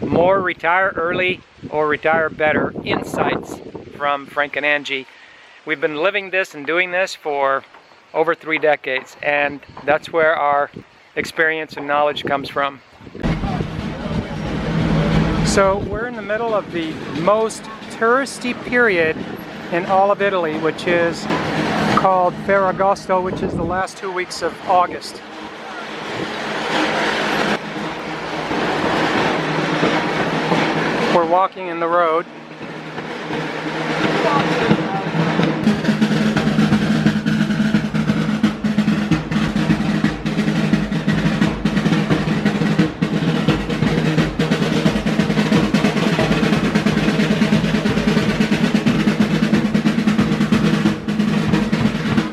more retire early or retire better insights from Frank and Angie. We've been living this and doing this for over 3 decades, and that's where our experience and knowledge comes from. So we're in the middle of the most touristy period in all of Italy, which is called Ferragosto, which is the last 2 weeks of August. We're walking in the road.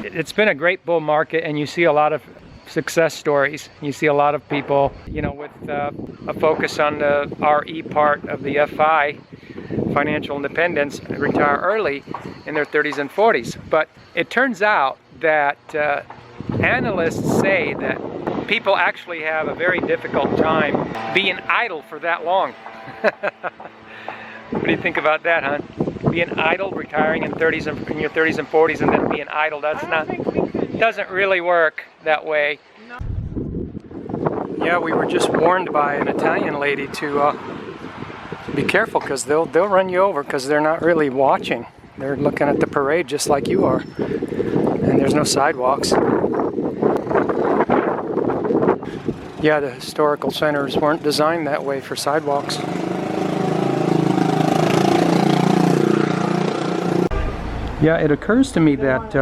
It's been a great bull market, and you see a lot of success stories. You see a lot of people, you know, with a focus on the RE part of the FI, financial independence, retire early in their 30s and 40s. But it turns out that analysts say that people actually have a very difficult time being idle for that long. What do you think about that, hon? Being idle, retiring in your 30s and 40s, and then being idle, doesn't really work that way. No. Yeah, we were just warned by an Italian lady to be careful, because they'll run you over, because they're not really watching. They're looking at the parade just like you are, and there's no sidewalks. Yeah, the historical centers weren't designed that way for sidewalks. Yeah, it occurs to me that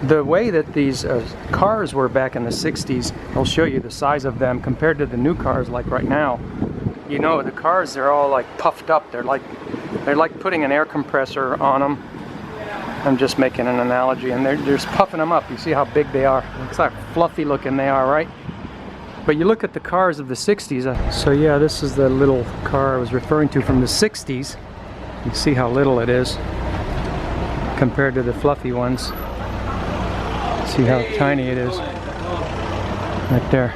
the way that these cars were back in the 60s, I'll show you the size of them compared to the new cars like right now. You know, the cars, they're all like puffed up. They're like putting an air compressor on them. I'm just making an analogy, and they're just puffing them up. You see how big they are. Looks like fluffy looking they are, right? But you look at the cars of the 60s. So yeah, this is the little car I was referring to from the 60s. You see how little it is compared to the fluffy ones. See how tiny it is right there.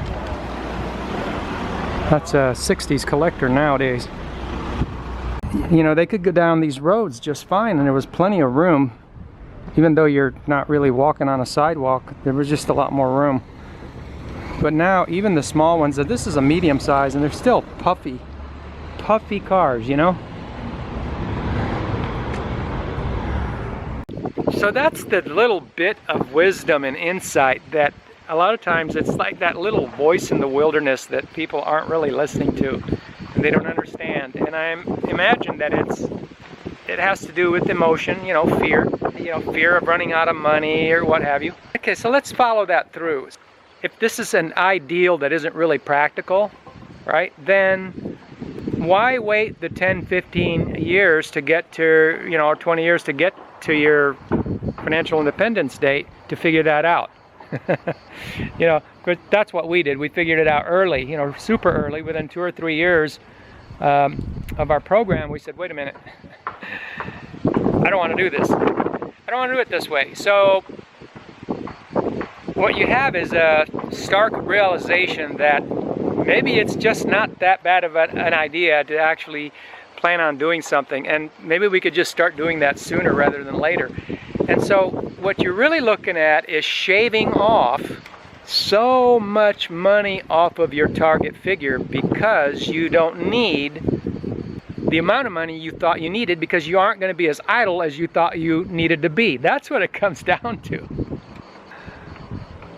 That's a 60s collector nowadays. You know, they could go down these roads just fine, and there was plenty of room. Even though you're not really walking on a sidewalk, there was just a lot more room. But now even the small ones, this is a medium size, and they're still puffy cars, you know. So that's the little bit of wisdom and insight that a lot of times it's like that little voice in the wilderness that people aren't really listening to, and they don't understand. And I imagine that it has to do with emotion, you know, fear of running out of money or what have you. Okay, so let's follow that through. If this is an ideal that isn't really practical, right, then why wait the 10, 15 years to get to, you know, or 20 years to get to your financial independence date to figure that out? You know, that's what we did. We figured it out early, you know, super early. Within 2 or 3 years of our program, we said, wait a minute, I don't want to do this. I don't want to do it this way. So what you have is a stark realization that maybe it's just not that bad of an idea to actually plan on doing something, and maybe we could just start doing that sooner rather than later. And so what you're really looking at is shaving off so much money off of your target figure, because you don't need the amount of money you thought you needed, because you aren't going to be as idle as you thought you needed to be. That's what it comes down to.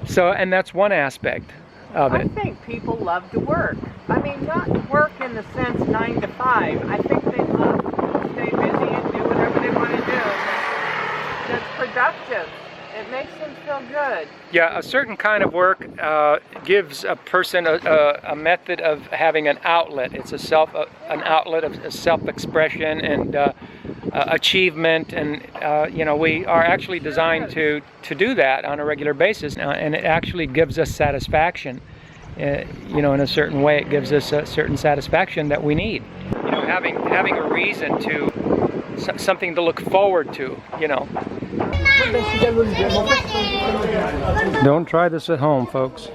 So, and that's one aspect of it. I think people love to work. I mean, not work in the sense 9 to 5. I think they love to stay busy and do whatever they want to do. That's productive. It makes them feel good. Yeah, a certain kind of work gives a person a method of having an outlet. It's an outlet of self-expression and achievement, and you know, we are actually designed to do that on a regular basis, and it actually gives us satisfaction. You know, in a certain way, it gives us a certain satisfaction that we need. You know, having a reason to, something to look forward to. You know. Don't try this at home, folks.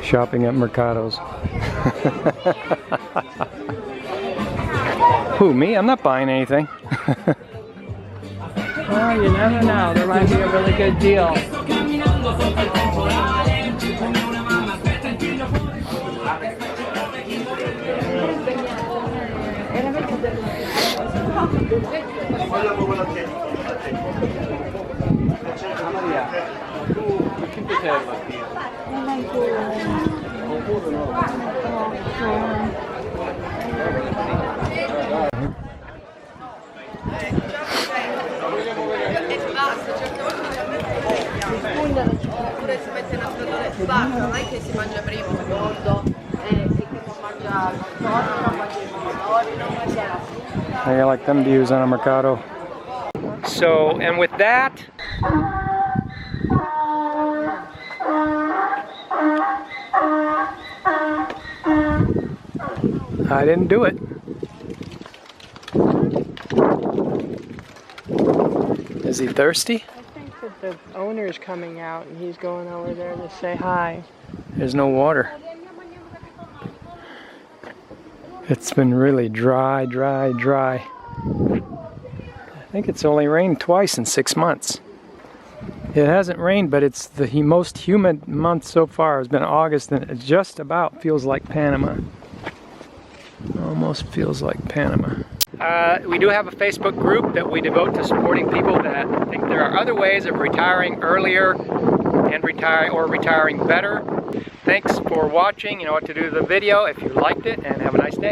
Shopping at Mercados. Who, me? I'm not buying anything. Well, you never know. There might be a really good deal. Non è che si mangia prima, secondo, si mangia non mangia i pomodori, non mangia la frutta. I like them to use on a Mercado. So, and with that, I didn't do it. Is he thirsty? I think that the owner's coming out and he's going over there to say hi. There's no water. It's been really dry, dry, dry. I think it's only rained twice in 6 months. It hasn't rained, but it's the most humid month so far has been August, and it just about feels like Panama. Almost feels like Panama. We do have a Facebook group that we devote to supporting people that think there are other ways of retiring earlier and retiring better. Thanks for watching. You know what to do with the video if you liked it, and have a nice day.